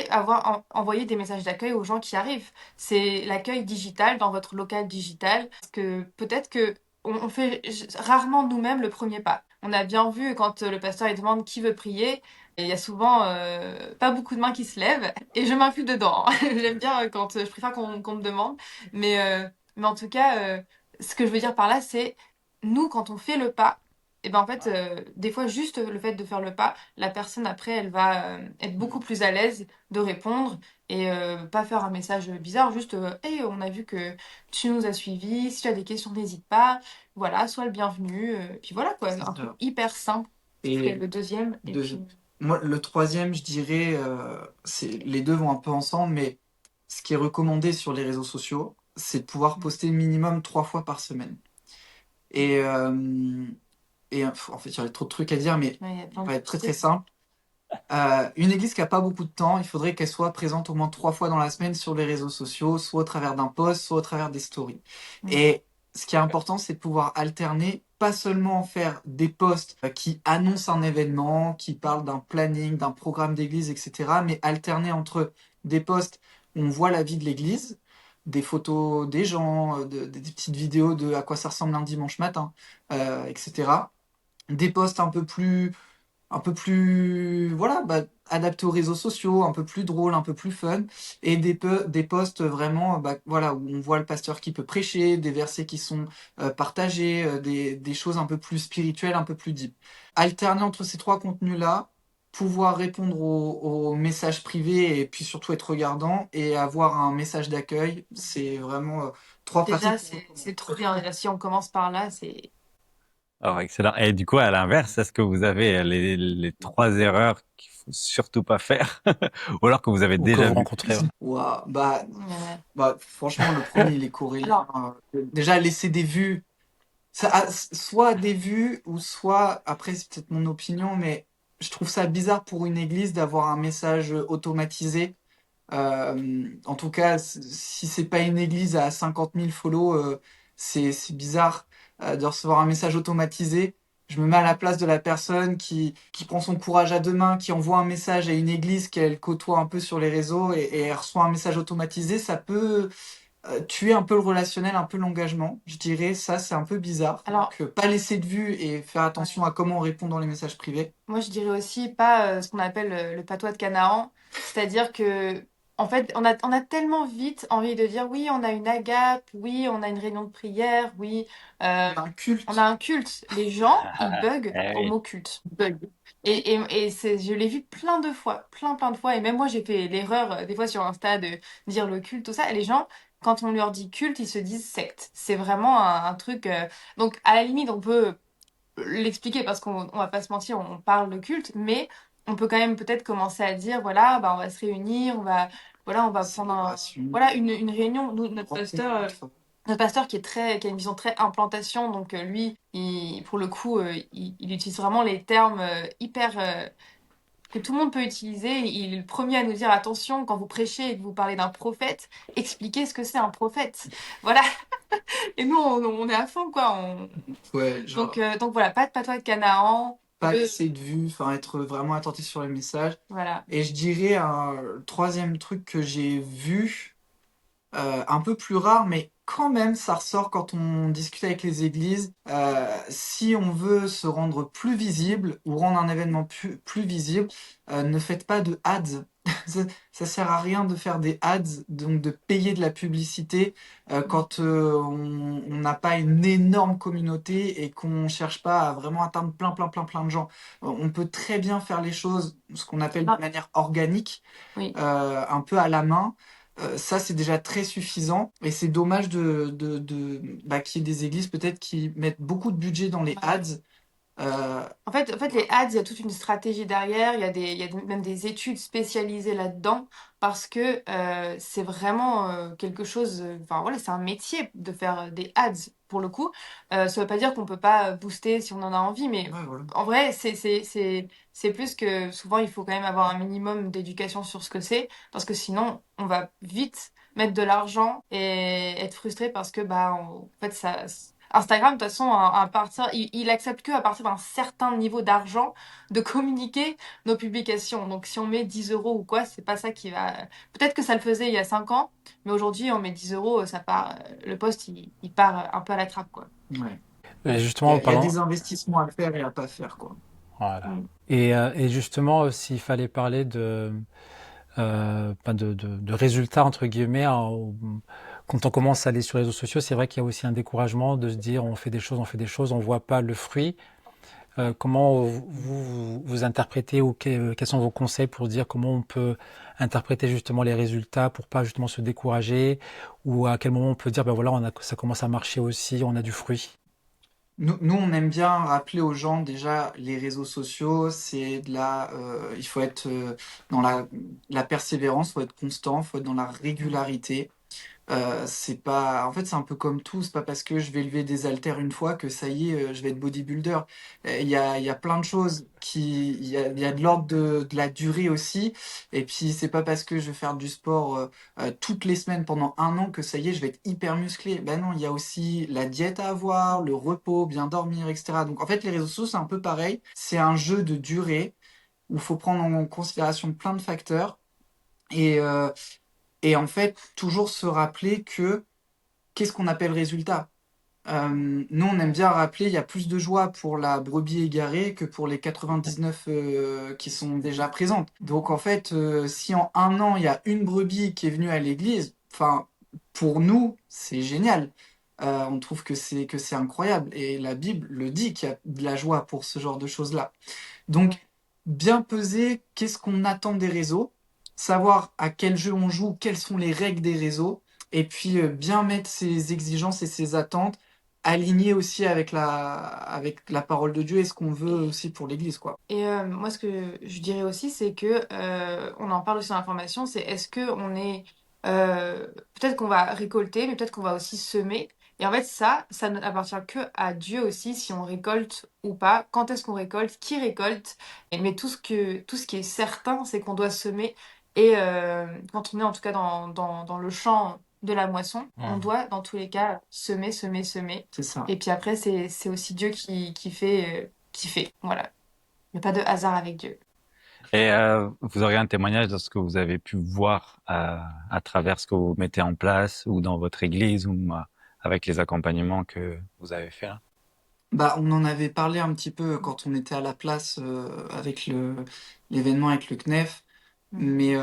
envoyer des messages d'accueil aux gens qui arrivent. C'est l'accueil digital dans votre local digital, parce que peut-être que on fait rarement nous-mêmes le premier pas. On a bien vu quand le pasteur il demande qui veut prier, et il y a souvent pas beaucoup de mains qui se lèvent, et je m'inclus dedans. J'aime bien quand je préfère qu'on me demande, mais en tout cas, ce que je veux dire par là, c'est nous, quand on fait le pas, et ben en fait, des fois, juste le fait de faire le pas, la personne après, elle va être beaucoup plus à l'aise de répondre et pas faire un message bizarre, juste hey, on a vu que tu nous as suivis, si tu as des questions, n'hésite pas, voilà, sois le bienvenu, puis voilà quoi, C'est un truc ça. hyper simple. C'est Et le deuxième, et de- puis moi, le troisième, je dirais, les deux vont un peu ensemble, mais ce qui est recommandé sur les réseaux sociaux, c'est de pouvoir poster minimum 3 fois par semaine. Et, en fait, il y aurait trop de trucs à dire, mais ouais, il y a plein on de va être très très trucs. simple. Une église qui a pas beaucoup de temps, il faudrait qu'elle soit présente au moins 3 fois dans la semaine sur les réseaux sociaux, soit au travers d'un post, soit au travers des stories. Mm. Et ce qui est important, c'est de pouvoir alterner, pas seulement faire des posts qui annoncent un événement, qui parlent d'un planning, d'un programme d'église, etc., mais alterner entre des posts où on voit la vie de l'église, des photos des gens, des petites vidéos de à quoi ça ressemble un dimanche matin, etc. Des posts un peu plus un peu plus, voilà, bah, adapté aux réseaux sociaux, un peu plus drôle, un peu plus fun, et des posts vraiment, bah, voilà, où on voit le pasteur qui peut prêcher, des versets qui sont partagés, des choses un peu plus spirituelles, un peu plus deep. Alterner entre ces trois contenus-là, pouvoir répondre aux messages privés et puis surtout être regardant et avoir un message d'accueil, c'est vraiment trois pratiques. Déjà, c'est trop bien. Déjà, si on commence par là, c'est... Alors, excellent. Et du coup, à l'inverse, est-ce que vous avez les trois erreurs qu'il faut surtout pas faire, ou alors que vous avez Ou que déjà vous vu? rencontrez. Ouais. Ouah, bah, Ouais. bah, franchement, le premier, il est corrélien. Alors, Déjà, laisser des vues, ça, soit des vues, ou soit, après, c'est peut-être mon opinion, mais je trouve ça bizarre pour une église d'avoir un message automatisé. En tout cas, si c'est pas une église à 50 000 follow, c'est bizarre de recevoir un message automatisé. Je me mets à la place de la personne qui prend son courage à deux mains, qui envoie un message à une église qu'elle côtoie un peu sur les réseaux et elle reçoit un message automatisé. Ça peut tuer un peu le relationnel, un peu l'engagement. Je dirais ça, c'est un peu bizarre. alors, Donc, pas laisser de vue et faire ouais. attention à comment on répond dans les messages privés. Moi, je dirais aussi pas ce qu'on appelle le patois de Canaan. C'est-à-dire que, en fait, on a tellement vite envie de dire oui, on a une agape, oui, on a une réunion de prière, oui, On a un on culte. a un culte. Les gens, ils bug Eh au oui. mot culte. Ils bug. Et je l'ai vu plein de fois, plein de fois. Et même moi, j'ai fait l'erreur, des fois sur Insta, de dire le culte, tout ça. Et les gens, quand on leur dit culte, ils se disent secte. C'est vraiment un truc. Donc, à la limite, on peut l'expliquer parce qu'on va pas se mentir, on parle de culte, mais on peut quand même peut-être commencer à dire voilà, bah on va se réunir, on va prendre Célébration. une réunion. Nous, Rencontre. notre pasteur qui a une vision très implantation, donc lui, pour le coup, il utilise vraiment les termes hyper que tout le monde peut utiliser. Il est le premier à nous dire attention, quand vous prêchez et que vous parlez d'un prophète, expliquez ce que c'est un prophète. Voilà. Et nous, on est à fond, quoi. Ouais, genre, Donc voilà, pas de patois de Canaan. pas laisser de vue, enfin, être vraiment attentif sur les messages. Voilà. Et je dirais un troisième truc que j'ai vu, un peu plus rare, mais quand même, ça ressort quand on discute avec les églises. Si on veut se rendre plus visible ou rendre un événement plus visible, ne faites pas de ads. Ça sert à rien de faire des ads, donc de payer de la publicité quand on n'a pas une énorme communauté et qu'on cherche pas à vraiment atteindre plein de gens. On peut très bien faire les choses, ce qu'on appelle de Ah, manière organique, oui. un peu à la main. Ça, c'est déjà très suffisant. Et c'est dommage bah, qu'il y ait des églises peut-être qui mettent beaucoup de budget dans les ads. En fait, les ads, il y a toute une stratégie derrière. Même des études spécialisées là-dedans parce que c'est vraiment quelque chose. Enfin voilà, c'est un métier de faire des ads pour le coup. Ça veut pas dire qu'on peut pas booster si on en a envie, mais ouais, voilà. en vrai, c'est plus que souvent il faut quand même avoir un minimum d'éducation sur ce que c'est parce que sinon on va vite mettre de l'argent et être frustré parce que en fait ça. Instagram, de toute façon, il accepte que à partir d'un certain niveau d'argent de communiquer nos publications. Donc, si on met 10 euros ou quoi, c'est pas ça qui va. Peut-être que ça le faisait il y a 5 ans, mais aujourd'hui, on met 10 euros, ça part. Le poste, il part un peu à la trappe, quoi. Ouais. Et Il y justement, a, en il y a parlant. des investissements à faire et à pas faire, quoi. Voilà. Mm. Et justement, s'il fallait parler de résultats, entre guillemets, quand on commence à aller sur les réseaux sociaux, c'est vrai qu'il y a aussi un découragement de se dire on fait des choses, on voit pas le fruit. Comment vous interprétez ou quels sont vos conseils pour dire comment on peut interpréter justement les résultats pour pas justement se décourager ou à quel moment on peut dire ben voilà ça commence à marcher aussi, on a du fruit. Nous, on aime bien rappeler aux gens déjà les réseaux sociaux, c'est il faut être dans la persévérance, faut être constant, faut être dans la régularité. C'est pas, en fait, c'est un peu comme tout. C'est pas parce que je vais lever des haltères une fois que ça y est, je vais être bodybuilder. Il y a plein de choses il y a de l'ordre de la durée aussi. Et puis, c'est pas parce que je vais faire du sport toutes les semaines pendant un an que ça y est, je vais être hyper musclé. Ben non, il y a aussi la diète à avoir, le repos, bien dormir, etc. Donc, en fait, les réseaux sociaux, c'est un peu pareil. C'est un jeu de durée où il faut prendre en considération plein de facteurs. Et, euh, et en fait, toujours se rappeler que qu'est-ce qu'on appelle résultat? Nous, on aime bien rappeler, il y a plus de joie pour la brebis égarée que pour les 99 qui sont déjà présentes. Donc en fait, si en un an, il y a une brebis qui est venue à l'église, enfin, pour nous, c'est génial. On trouve que c'est incroyable. Et la Bible le dit qu'il y a de la joie pour ce genre de choses-là. Donc, bien peser, qu'est-ce qu'on attend des réseaux, savoir à quel jeu on joue, quelles sont les règles des réseaux, et puis bien mettre ses exigences et ses attentes alignées aussi avec la parole de Dieu et ce qu'on veut aussi pour l'Église, quoi. Et moi, ce que je dirais aussi, c'est que on en parle aussi dans la formation, c'est est-ce que on est peut-être qu'on va récolter, mais peut-être qu'on va aussi semer. Et en fait, ça n'appartient que à Dieu aussi, si on récolte ou pas. Quand est-ce qu'on récolte, qui récolte. Mais tout ce qui est certain, c'est qu'on doit semer. Et quand on est en tout cas dans le champ de la moisson, on doit dans tous les cas semer, semer, semer. C'est ça. Et puis après, c'est aussi Dieu qui fait, qui fait. Voilà. Il n'y a pas de hasard avec Dieu. Et vous auriez un témoignage de ce que vous avez pu voir à travers ce que vous mettez en place ou dans votre église ou avec les accompagnements que vous avez fait là? Bah, on en avait parlé un petit peu quand on était à la place avec l'événement avec le CNEF, mais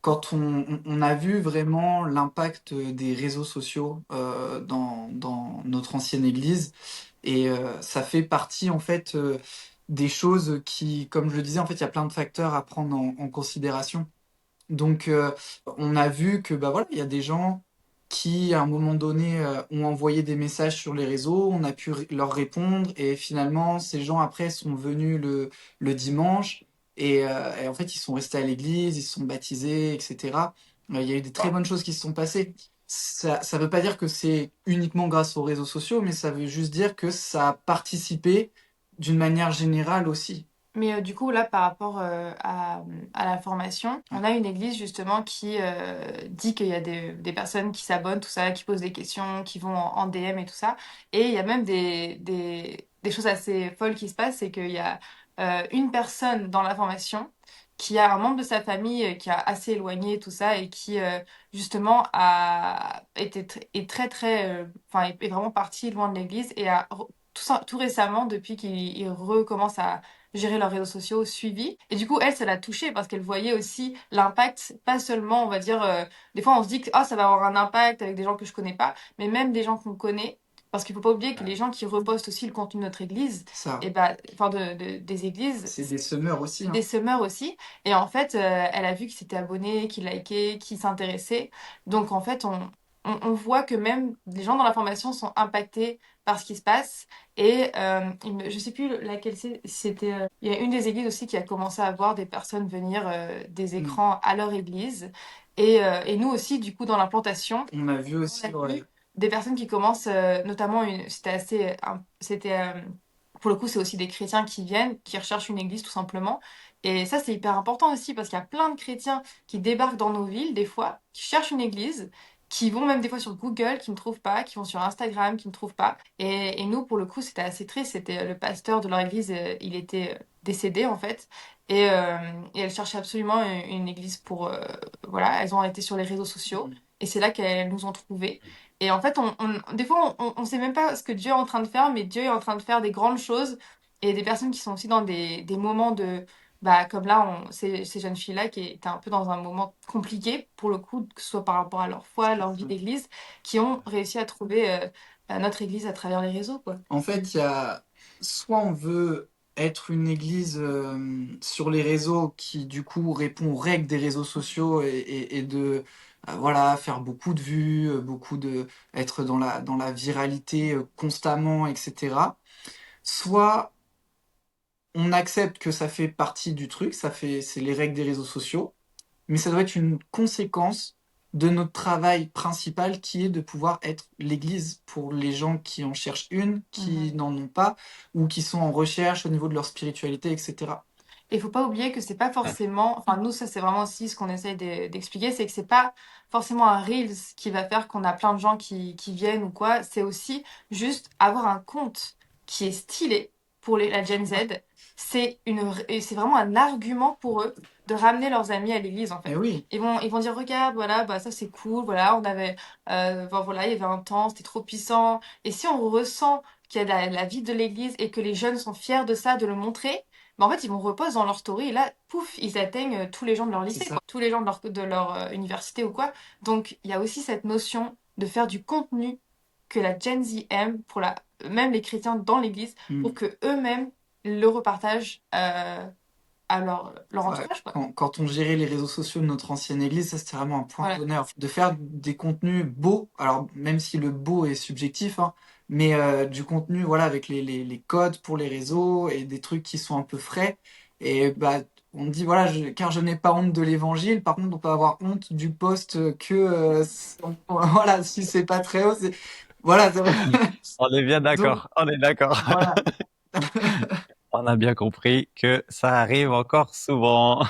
quand on a vu vraiment l'impact des réseaux sociaux dans notre ancienne église, et ça fait partie en fait des choses qui, comme je le disais, en fait, il y a plein de facteurs à prendre en considération. Donc, on a vu que bah voilà, il y a des gens qui, à un moment donné, ont envoyé des messages sur les réseaux, on a pu leur répondre, et finalement, ces gens après sont venus le dimanche, et en fait, ils sont restés à l'église, ils se sont baptisés, etc. Il y a eu des très bonnes choses qui se sont passées. Ça veut pas dire que c'est uniquement grâce aux réseaux sociaux, mais ça veut juste dire que ça a participé d'une manière générale aussi. Mais du coup, là, par rapport à la formation, on a une église justement qui dit qu'il y a des personnes qui s'abonnent, tout ça, qui posent des questions, qui vont en DM et tout ça. Et il y a même des choses assez folles qui se passent, c'est qu'il y a une personne dans la formation qui a un membre de sa famille qui a assez éloigné tout ça et qui justement est très très, enfin est vraiment parti loin de l'église et tout récemment, depuis qu'ils recommencent à gérer leurs réseaux sociaux, suivi. Et du coup, elle, ça l'a touchée parce qu'elle voyait aussi l'impact, pas seulement, on va dire, des fois on se dit que ah, ça va avoir un impact avec des gens que je connais pas, mais même des gens qu'on connaît. Parce qu'il faut pas oublier que les gens qui repostent aussi le contenu de notre église, Ça, et bah, enfin des églises, c'est des semeurs aussi, hein. des semeurs aussi. Et en fait, elle a vu qu'ils s'étaient abonnés, qu'ils likaient, qu'ils s'intéressaient. Donc en fait, on voit que même les gens dans la formation sont impactés par ce qui se passe. Et je sais plus laquelle c'était. Il y a une des églises aussi qui a commencé à voir des personnes venir des Mm. écrans à leur église. Et nous aussi, du coup, dans l'implantation, On a vu on aussi, a ouais. vu des personnes qui commencent, notamment, c'était assez, pour le coup, c'est aussi des chrétiens qui viennent, qui recherchent une église tout simplement. Et ça, c'est hyper important aussi parce qu'il y a plein de chrétiens qui débarquent dans nos villes, des fois, qui cherchent une église, qui vont même des fois sur Google, qui ne trouvent pas, qui vont sur Instagram, qui ne trouvent pas. Et nous, pour le coup, c'était assez triste. C'était le pasteur de leur église, il était décédé en fait. Et elles cherchaient absolument une église pour... voilà, elles ont été sur les réseaux sociaux. Et c'est là qu'elles nous ont trouvés. Et en fait, des fois, on sait même pas ce que Dieu est en train de faire, mais Dieu est en train de faire des grandes choses. Et des personnes qui sont aussi dans des moments de... Bah, comme là, ces jeunes filles-là qui étaient un peu dans un moment compliqué, pour le coup, que ce soit par rapport à leur foi, leur vie d'église, qui ont réussi à trouver notre église à travers les réseaux, quoi. En fait, il y a soit on veut être une église sur les réseaux qui du coup répond aux règles des réseaux sociaux et de voilà faire beaucoup de vues, beaucoup de être dans la viralité constamment, etc. Soit on accepte que ça fait partie du truc, c'est les règles des réseaux sociaux, mais ça doit être une conséquence de notre travail principal qui est de pouvoir être l'église pour les gens qui en cherchent une, qui n'en ont pas, ou qui sont en recherche au niveau de leur spiritualité, etc. Et il faut pas oublier que c'est pas forcément, enfin nous ça c'est vraiment aussi ce qu'on essaye d'expliquer, c'est que c'est pas forcément un Reels qui va faire qu'on a plein de gens qui viennent ou quoi, c'est aussi juste avoir un compte qui est stylé pour la Gen Z, et c'est vraiment un argument pour eux de ramener leurs amis à l'église, en Et fait. oui, Ils vont dire, regarde, voilà, bah, ça c'est cool, voilà, bon, voilà, il y avait un temps, c'était trop puissant. Et si on ressent qu'il y a la vie de l'église et que les jeunes sont fiers de ça, de le montrer, bah, en fait, ils vont reposer dans leur story et là, pouf, ils atteignent tous les gens de leur c'est lycée, ça. quoi, tous les gens de leur université ou quoi. Donc, il y a aussi cette notion de faire du contenu que la Gen Z aime, même les chrétiens dans l'église, pour Mm. que eux-mêmes le repartagent à leur Ouais, entourage, quoi. quand on gérait les réseaux sociaux de notre ancienne église, ça c'était vraiment un point Voilà. d'honneur. De faire des contenus beaux, alors même si le beau est subjectif, hein, mais du contenu voilà, avec les codes pour les réseaux et des trucs qui sont un peu frais. Et bah, on dit, voilà, car je n'ai pas honte de l'évangile, par contre on peut avoir honte du post que, voilà, si c'est pas très haut, voilà, On est bien donc d'accord, on est d'accord. voilà. On a bien compris que ça arrive encore souvent.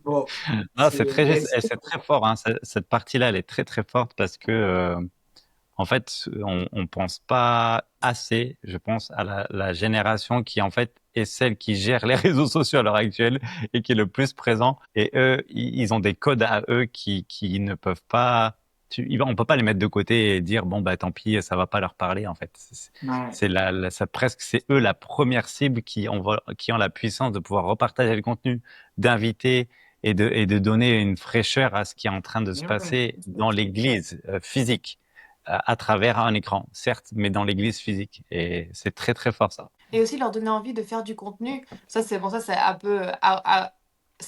Bon, Non, c'est très mais juste et c'est très fort, hein. Cette partie-là, elle est très très forte parce que en fait, on pense pas assez, je pense, à la génération qui en fait est celle qui gère les réseaux sociaux à l'heure actuelle et qui est le plus présent. Et eux, ils ont des codes à eux qui ne peuvent pas. On peut pas les mettre de côté et dire bon bah tant pis, ça va pas leur parler en fait. ouais. Ça presque c'est eux la première cible qui ont la puissance de pouvoir repartager le contenu, d'inviter et de donner une fraîcheur à ce qui est en train de se Mais ouais. passer dans l'église physique à travers un écran, certes, mais dans l'église physique. Et c'est très très fort ça. Et aussi leur donner envie de faire du contenu. Ça, c'est bon, ça, c'est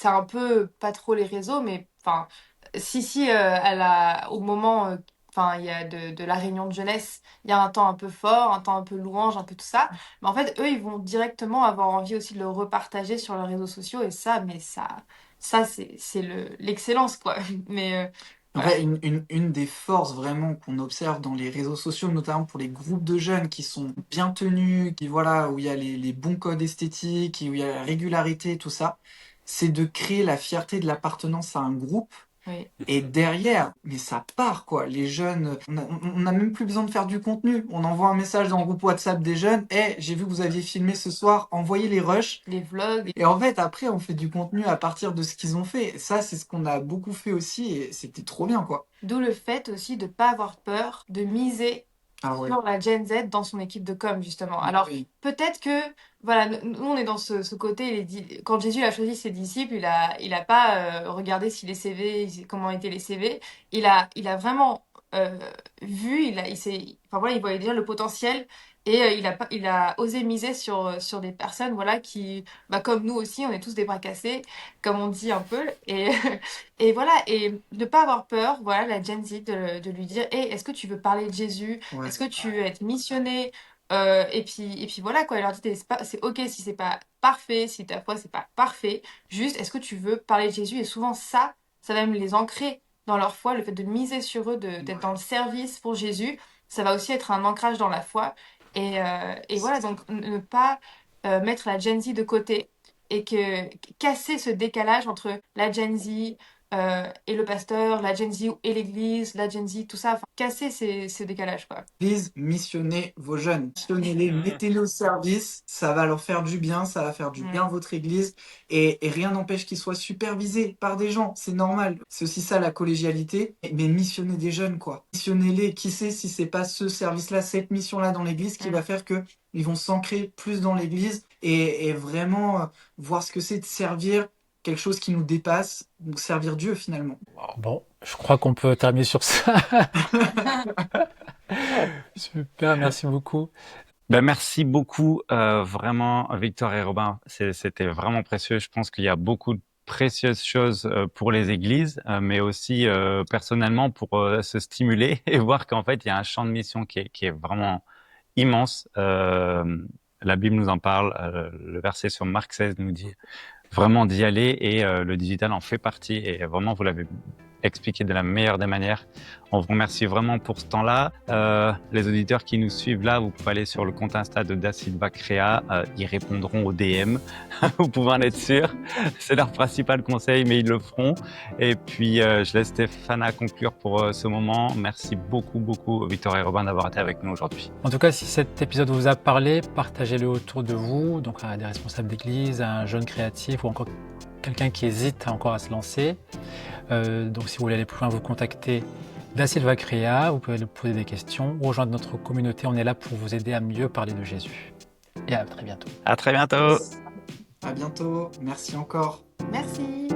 un peu pas trop les réseaux, mais enfin, si, au moment, enfin, il y a de la réunion de jeunesse, il y a un temps un peu fort, un temps un peu louange, un peu tout ça. Mais en fait, eux, ils vont directement avoir envie aussi de le repartager sur leurs réseaux sociaux, et ça, c'est l'excellence, quoi. Mais, En voilà. fait, une des forces vraiment qu'on observe dans les réseaux sociaux, notamment pour les groupes de jeunes qui sont bien tenus, qui voilà, où il y a les bons codes esthétiques, où il y a la régularité, tout ça, c'est de créer la fierté de l'appartenance à un groupe. Oui. Et derrière, mais ça part quoi. Les jeunes, on a même plus besoin de faire du contenu. On envoie un message dans le groupe WhatsApp des jeunes. J'ai vu que vous aviez filmé ce soir. Envoyez les rushs. Les vlogs. Et en fait, après, on fait du contenu à partir de ce qu'ils ont fait. Et ça, c'est ce qu'on a beaucoup fait aussi. Et c'était trop bien quoi. D'où le fait aussi de ne pas avoir peur de miser Ah ouais. sur la Gen Z dans son équipe de com, justement. Alors, Oui. peut-être que, voilà, nous, on est dans ce côté, quand Jésus a choisi ses disciples, il a pas regardé si les CV, comment étaient les CV. Il a vraiment euh, vu, enfin voilà, il voyait déjà le potentiel et il a osé miser sur des personnes, voilà, qui, bah, comme nous aussi, on est tous des bras cassés, comme on dit un peu. Et, et voilà, et ne pas avoir peur, voilà, la Gen Z, de lui dire, hey, est-ce que tu veux parler de Jésus? Ouais. Est-ce que tu veux être missionné? Et puis voilà quoi, il leur dit c'est ok si c'est pas parfait, si ta foi c'est pas parfait, juste est-ce que tu veux parler de Jésus? Et souvent ça va même les ancrer dans leur foi, le fait de miser sur eux, d'être dans le service pour Jésus, ça va aussi être un ancrage dans la foi. Et voilà, donc ne pas mettre la Gen Z de côté et casser ce décalage entre la Gen Z et le pasteur, la Gen Z et l'église, la Gen Z, tout ça, enfin, casser ce décalage quoi. Please, missionnez vos jeunes. Missionnez-les, mettez-les au service. Ça va leur faire du bien, ça va faire du bien à votre église. Et rien n'empêche qu'ils soient supervisés par des gens. C'est normal. C'est aussi ça la collégialité. Mais missionnez des jeunes, quoi. Missionnez-les. Qui sait si c'est pas ce service-là, cette mission-là dans l'église qui va faire que ils vont s'ancrer plus dans l'église et vraiment voir ce que c'est de servir quelque chose qui nous dépasse, donc servir Dieu finalement. Bon, je crois qu'on peut terminer sur ça. Super, merci beaucoup. Ben, merci beaucoup, vraiment, Victor et Robin. C'était vraiment précieux. Je pense qu'il y a beaucoup de précieuses choses pour les églises, mais aussi personnellement pour se stimuler et voir qu'en fait, il y a un champ de mission qui est vraiment immense. La Bible nous en parle. Le verset sur Marc 16 nous dit vraiment d'y aller et le digital en fait partie. Et vraiment, vous l'avez expliqué de la meilleure des manières. On vous remercie vraiment pour ce temps-là. Les auditeurs qui nous suivent là, vous pouvez aller sur le compte Insta de Da Silva Crea. Ils répondront aux DM. Vous pouvez en être sûr. C'est leur principal conseil, mais ils le feront. Et puis, je laisse Stéphana conclure pour ce moment. Merci beaucoup, beaucoup, Victor et Robin, d'avoir été avec nous aujourd'hui. En tout cas, si cet épisode vous a parlé, partagez-le autour de vous, donc à des responsables d'église, à un jeune créatif ou encore quelqu'un qui hésite encore à se lancer. Donc si vous voulez aller plus loin, vous contactez Da Silva Crea, vous pouvez nous poser des questions ou rejoindre notre communauté. On est là pour vous aider à mieux parler de Jésus. Et à très bientôt. À très bientôt. À bientôt. Merci encore. Merci.